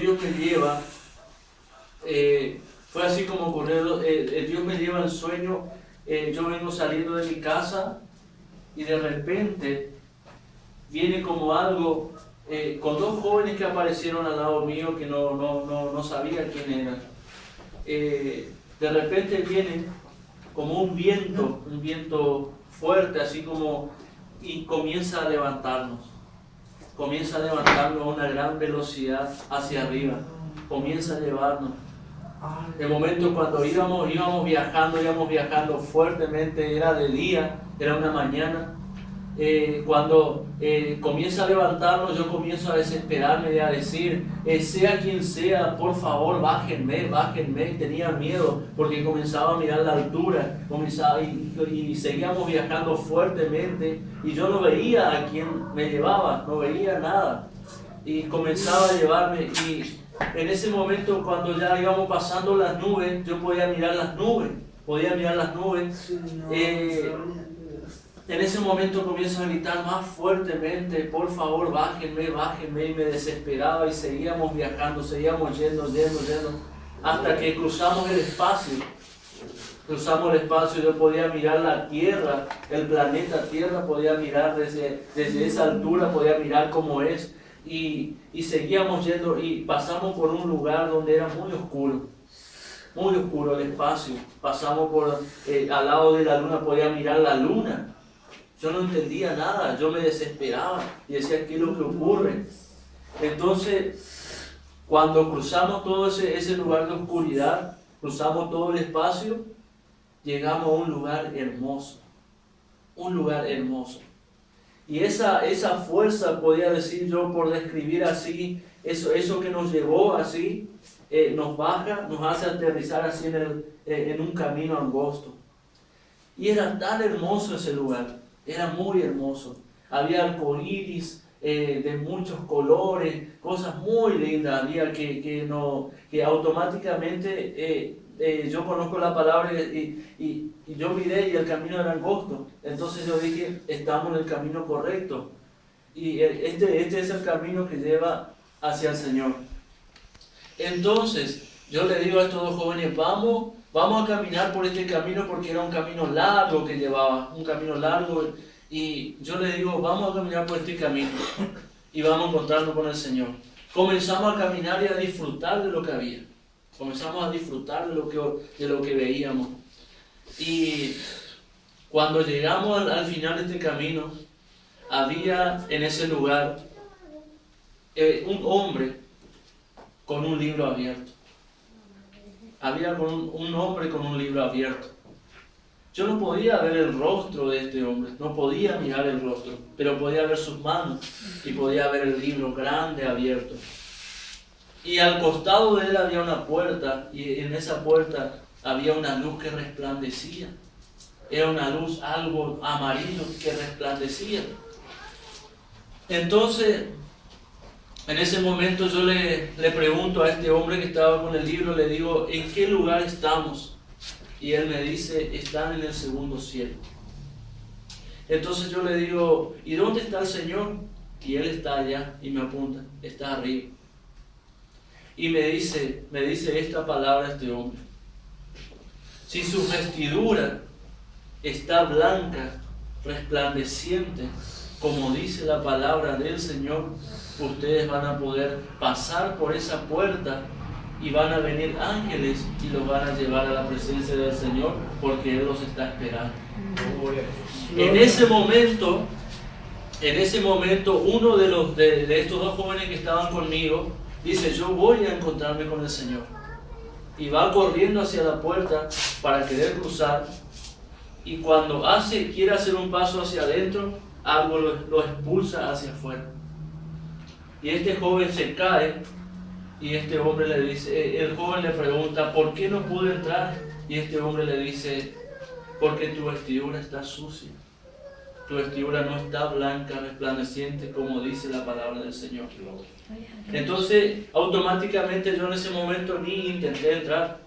Dios me lleva, fue así como ocurrió, Dios me lleva en sueño, yo vengo saliendo de mi casa y de repente viene como algo, con dos jóvenes que aparecieron al lado mío que no sabía quién eran. De repente viene como un viento fuerte, así como, y comienza a levantarnos a una gran velocidad hacia arriba, comienza a llevarnos. El momento cuando íbamos viajando fuertemente, era de día, era una mañana. Cuando comienza a levantarnos, yo comienzo a desesperarme y a decir, sea quien sea, por favor, bájenme. Tenía miedo porque comenzaba a mirar la altura, y seguíamos viajando fuertemente y yo no veía a quién me llevaba, no veía nada. Y comenzaba a llevarme, y en ese momento, cuando ya íbamos pasando las nubes, yo podía mirar las nubes. En ese momento comienzo a gritar más fuertemente, por favor, bájenme, y me desesperaba, y seguíamos viajando, seguíamos yendo, hasta que cruzamos el espacio, yo podía mirar la Tierra, el planeta Tierra, podía mirar desde esa altura, podía mirar cómo es, y seguíamos yendo, y pasamos por un lugar donde era muy oscuro el espacio. Pasamos al lado de la luna, podía mirar la luna. Yo no entendía nada, yo me desesperaba y decía, ¿qué es lo que ocurre? Entonces, cuando cruzamos todo ese lugar de oscuridad, cruzamos todo el espacio, llegamos a un lugar hermoso. Y esa fuerza, podía decir yo, por describir así, eso que nos llevó así, nos baja, nos hace aterrizar así en un camino angosto. Y era tan hermoso ese lugar. Era muy hermoso. Había arcoíris de muchos colores, cosas muy lindas. Había que automáticamente yo conozco la palabra y yo miré y el camino era angosto. Entonces yo dije, estamos en el camino correcto. Y este es el camino que lleva hacia el Señor. Entonces yo le digo a estos dos jóvenes, vamos a caminar por este camino, porque era un camino largo que llevaba, y yo le digo, vamos a caminar por este camino y vamos a encontrarnos con el Señor. Comenzamos a caminar y a disfrutar de lo que había, comenzamos a disfrutar de lo que veíamos, y cuando llegamos al final de este camino, había en ese lugar un hombre con un libro abierto. Había un hombre con un libro abierto. Yo no podía ver el rostro de este hombre, no podía mirar el rostro, pero podía ver sus manos y podía ver el libro grande abierto. Y al costado de él había una puerta, y en esa puerta había una luz que resplandecía. Era una luz algo amarillo que resplandecía. Entonces, en ese momento yo le pregunto a este hombre que estaba con el libro, le digo, ¿en qué lugar estamos? Y él me dice, están en el segundo cielo. Entonces yo le digo, ¿y dónde está el Señor? Y él está allá, y me apunta, está arriba. Y me dice esta palabra este hombre: si su vestidura está blanca, resplandeciente, como dice la palabra del Señor, ustedes van a poder pasar por esa puerta y van a venir ángeles y los van a llevar a la presencia del Señor, porque Él los está esperando. En ese momento, uno de estos dos jóvenes que estaban conmigo dice, yo voy a encontrarme con el Señor. Y va corriendo hacia la puerta para querer cruzar, y cuando quiere hacer un paso hacia adentro, algo lo expulsa hacia afuera. Y este joven se cae, y este hombre le dice, el joven le pregunta, ¿por qué no pude entrar? Y este hombre le dice, porque tu vestidura está sucia. Tu vestidura no está blanca, resplandeciente, como dice la palabra del Señor. Entonces, automáticamente yo en ese momento ni intenté entrar,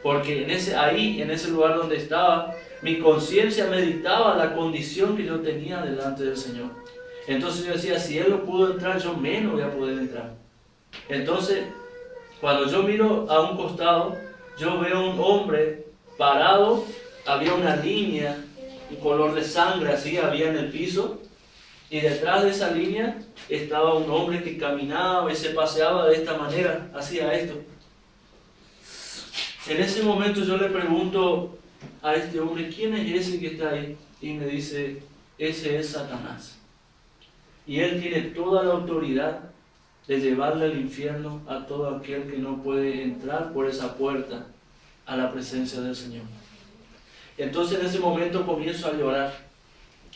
porque en ese lugar donde estaba, mi conciencia me dictaba la condición que yo tenía delante del Señor. Entonces yo decía, si Él no pudo entrar, yo menos voy a poder entrar. Entonces, cuando yo miro a un costado, yo veo un hombre parado, había una línea, un color de sangre así había en el piso, y detrás de esa línea estaba un hombre que caminaba y se paseaba de esta manera, hacía esto. En ese momento yo le pregunto a este hombre, ¿quién es ese que está ahí? Y me dice, ese es Satanás. Y él tiene toda la autoridad de llevarle al infierno a todo aquel que no puede entrar por esa puerta a la presencia del Señor. Entonces en ese momento comienzo a llorar.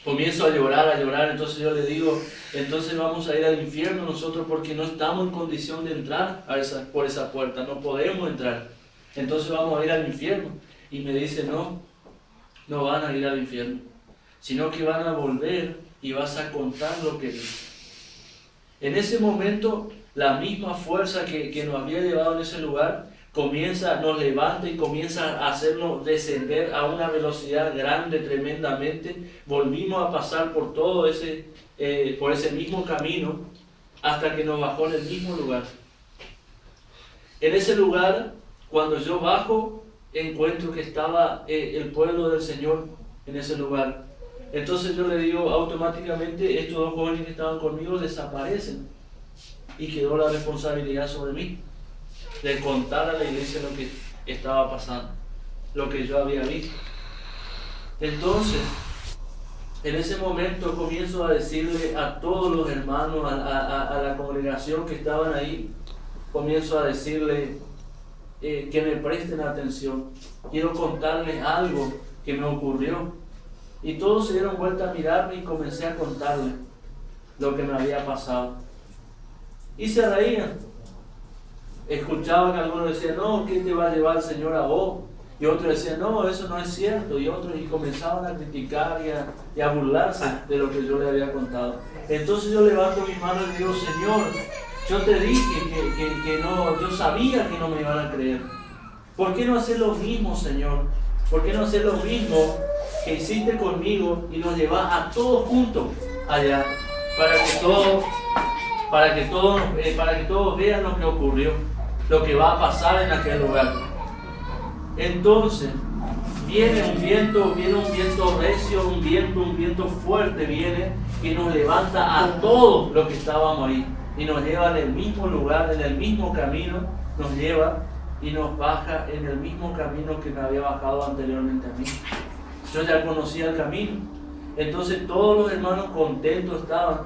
Comienzo a llorar, entonces yo le digo, entonces vamos a ir al infierno nosotros porque no estamos en condición de entrar por esa puerta, no podemos entrar. Entonces vamos a ir al infierno. Y me dice, no van a ir al infierno, sino que van a volver y vas a contar lo que dice. En ese momento, la misma fuerza que nos había llevado en ese lugar, nos levanta y comienza a hacernos descender a una velocidad grande, tremendamente. Volvimos a pasar por todo por ese mismo camino, hasta que nos bajó en el mismo lugar. En ese lugar, cuando yo bajo, encuentro que estaba el pueblo del Señor en ese lugar. Entonces yo le digo, automáticamente estos dos jóvenes que estaban conmigo desaparecen. Y quedó la responsabilidad sobre mí, de contar a la iglesia lo que estaba pasando, lo que yo había visto. Entonces, en ese momento comienzo a decirle a todos los hermanos, a la congregación que estaban ahí, comienzo a decirle que me presten atención. Quiero contarles algo que me ocurrió. Y todos se dieron vuelta a mirarme y comencé a contarles lo que me había pasado. Y se reían. Escuchaba que algunos decían, no, ¿qué te va a llevar el Señor a vos? Y otros decían, no, eso no es cierto. Y otros comenzaban a criticar y a burlarse de lo que yo le había contado. Entonces yo levanto mis manos y digo, Señor, yo te dije que no, yo sabía que no me iban a creer. ¿Por qué no hacer lo mismo, Señor? ¿Por qué no hacer lo mismo que hiciste conmigo y nos llevas a todos juntos allá? Para que todos vean lo que ocurrió, lo que va a pasar en aquel lugar. Entonces, viene un viento recio, un viento fuerte viene y nos levanta a todos los que estábamos ahí y nos lleva en el mismo lugar, en el mismo camino, nos lleva y nos baja en el mismo camino que me había bajado anteriormente a mí. Yo ya conocía el camino. Entonces todos los hermanos contentos estaban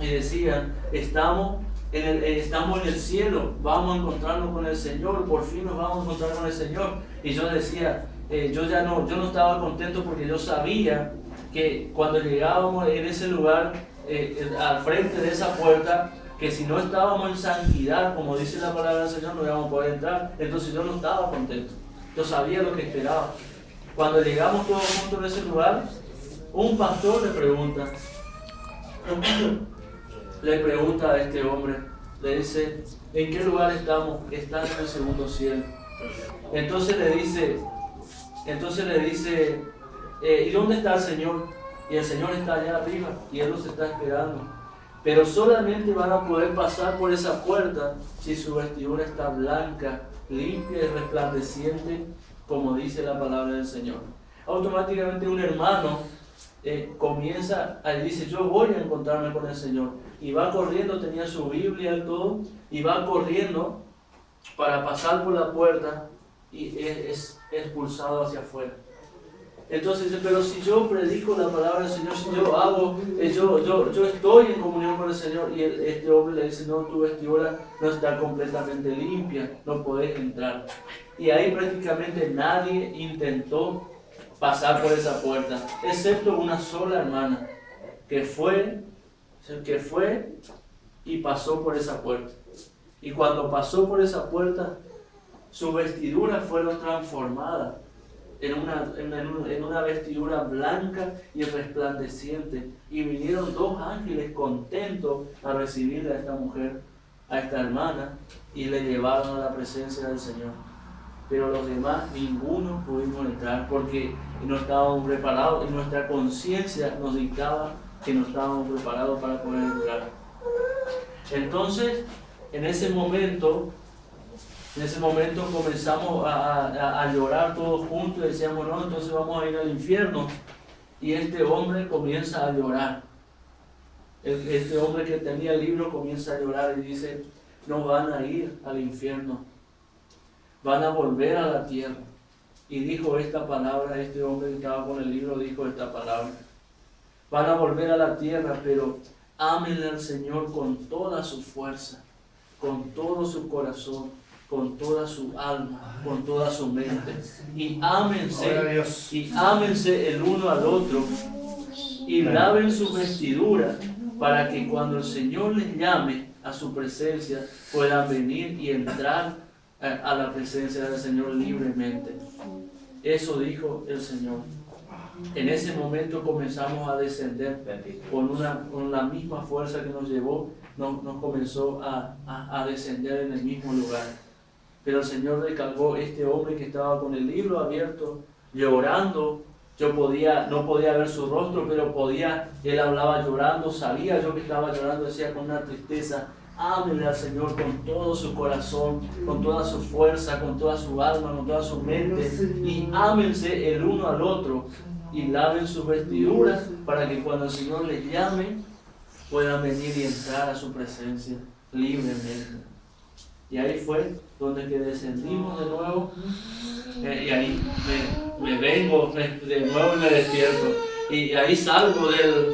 y decían, estamos en el cielo, vamos a encontrarnos con el Señor, por fin nos vamos a encontrar con el Señor. Y yo decía, yo no estaba contento porque yo sabía que cuando llegábamos en ese lugar, al frente de esa puerta, que si no estábamos en santidad, como dice la palabra del Señor, no íbamos a poder entrar. Entonces yo no estaba contento, yo sabía lo que esperaba. Cuando llegamos todos juntos en ese lugar, un pastor le pregunta a este hombre, le dice, ¿en qué lugar estamos? Estás en el segundo cielo. Entonces le dice, ¿y dónde está el Señor? Y el Señor está allá arriba y Él los está esperando. Pero solamente van a poder pasar por esa puerta si su vestidura está blanca, limpia y resplandeciente, como dice la palabra del Señor. Automáticamente un hermano dice, yo voy a encontrarme con el Señor. Y va corriendo, tenía su Biblia y todo, y va corriendo para pasar por la puerta y es expulsado hacia afuera. Entonces dice, pero si yo predico la palabra del Señor, si yo estoy en comunión con el Señor, y este hombre le dice, no, tu vestidura no está completamente limpia, no podés entrar. Y ahí prácticamente nadie intentó pasar por esa puerta, excepto una sola hermana, que fue y pasó por esa puerta. Y cuando pasó por esa puerta, sus vestiduras fueron transformadas en una vestidura blanca y resplandeciente. Y vinieron dos ángeles contentos a recibir a esta mujer, a esta hermana, y le llevaron a la presencia del Señor. Pero los demás, ninguno pudimos entrar porque no estábamos preparados y nuestra conciencia nos dictaba que no estábamos preparados para poder entrar. Entonces, En ese momento comenzamos a llorar todos juntos y decíamos, no, entonces vamos a ir al infierno. Y este hombre comienza a llorar. Este hombre que tenía el libro comienza a llorar y dice, no van a ir al infierno, van a volver a la tierra. Y dijo esta palabra, este hombre que estaba con el libro dijo esta palabra, van a volver a la tierra, pero ámenle al Señor con toda su fuerza, con todo su corazón, con toda su alma, con toda su mente. Y ámense el uno al otro, y laven sus vestiduras, para que cuando el Señor les llame a su presencia, puedan venir y entrar a la presencia del Señor libremente. Eso dijo el Señor. En ese momento comenzamos a descender con la misma fuerza que nos llevó, nos comenzó a descender en el mismo lugar. Pero el Señor recargó este hombre que estaba con el libro abierto, llorando. Yo no podía ver su rostro, pero él hablaba llorando, sabía yo que estaba llorando, decía con una tristeza, ámenle al Señor con todo su corazón, con toda su fuerza, con toda su alma, con toda su mente, y ámense el uno al otro, y laven sus vestiduras, para que cuando el Señor les llame, puedan venir y entrar a su presencia libremente. Y ahí fue donde que descendimos de nuevo, y ahí me vengo de nuevo y me despierto, y ahí salgo del